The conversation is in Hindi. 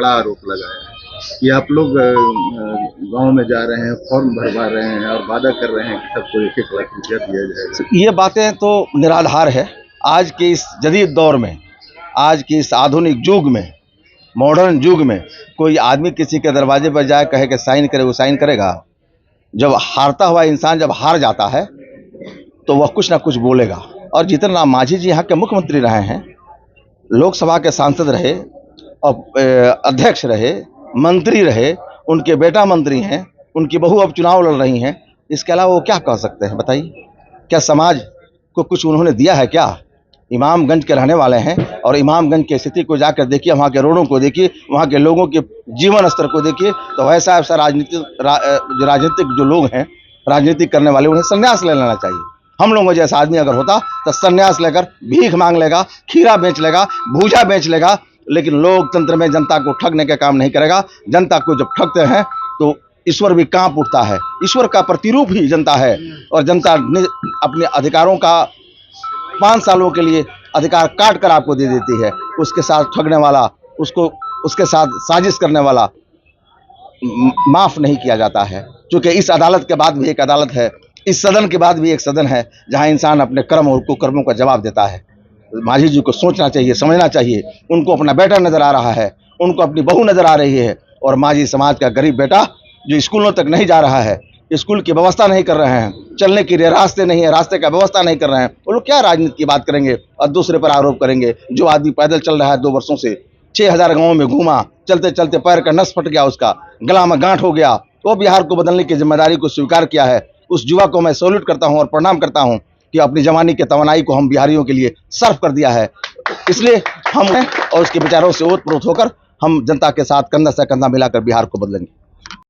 बड़ा आरोप लगाया है कि आप लोग गांव में जा रहे हैं, फॉर्म भरवा रहे हैं और वादा कर रहे हैं कि सबको 1-1 लाख रुपया दिया जाएगा। ये बातें तो निराधार है। आज के इस जदीद दौर में, आज के इस आधुनिक युग में, मॉडर्न युग में कोई आदमी किसी के दरवाजे पर जाए कहे कि साइन करे, वो साइन करेगा? जब हारता हुआ इंसान जब हार जाता है तो वह कुछ ना कुछ बोलेगा। और जीतन राम मांझी जी यहाँ के मुख्यमंत्री रहे हैं, लोकसभा के सांसद रहे और अध्यक्ष रहे, मंत्री रहे, उनके बेटा मंत्री हैं, उनकी बहू अब चुनाव लड़ रही हैं। इसके अलावा वो क्या कह सकते हैं बताइए? क्या समाज को कुछ उन्होंने दिया है क्या? इमामगंज के रहने वाले हैं और इमामगंज की स्थिति को जाकर देखिए, वहाँ के रोडों को देखिए, वहाँ के लोगों के जीवन स्तर को देखिए, तो ऐसा राजनीतिक जो लोग हैं, राजनीति करने वाले, उन्हें संन्यास ले लेना चाहिए। हम लोगों जैसा आदमी अगर होता तो संन्यास लेकर भीख मांग लेगा, खीरा बेच लेगा, भूजा बेच लेगा, लेकिन लोकतंत्र में जनता को ठगने का काम नहीं करेगा। जनता को जब ठगते हैं तो ईश्वर भी कांप उठता है। ईश्वर का प्रतिरूप ही जनता है और जनता अपने अधिकारों का 5 सालों के लिए अधिकार काट कर आपको दे देती है। उसके साथ ठगने वाला, उसके साथ साजिश करने वाला माफ नहीं किया जाता है। क्योंकि इस अदालत के बाद भी एक अदालत है, इस सदन के बाद भी एक सदन है, जहां इंसान अपने कर्म और कुकर्मों का जवाब देता है। मांझी जी को सोचना चाहिए, समझना चाहिए। उनको अपना बेटा नजर आ रहा है, उनको अपनी बहू नजर आ रही है, और मांझी समाज का गरीब बेटा जो स्कूलों तक नहीं जा रहा है, स्कूल की व्यवस्था नहीं कर रहे हैं, चलने के लिए रास्ते नहीं है, रास्ते का व्यवस्था नहीं कर रहे हैं, वो लोग क्या राजनीति की बात करेंगे और दूसरे पर आरोप करेंगे? जो आदमी पैदल चल रहा है 2 वर्षों से, 6000 गाँवों में घूमा, चलते चलते पैर का नस फट गया, उसका गला में गांठ हो गया, तो बिहार को बदलने की जिम्मेदारी को स्वीकार किया है। उस युवा को मैं सैल्यूट करता हूं और प्रणाम करता हूं कि अपनी जवानी के तवानाई को हम बिहारियों के लिए सर्व कर दिया है। इसलिए हम और उसके विचारों से ओतप्रोत होकर हम जनता के साथ कंधा से कंधा मिलाकर बिहार को बदलेंगे।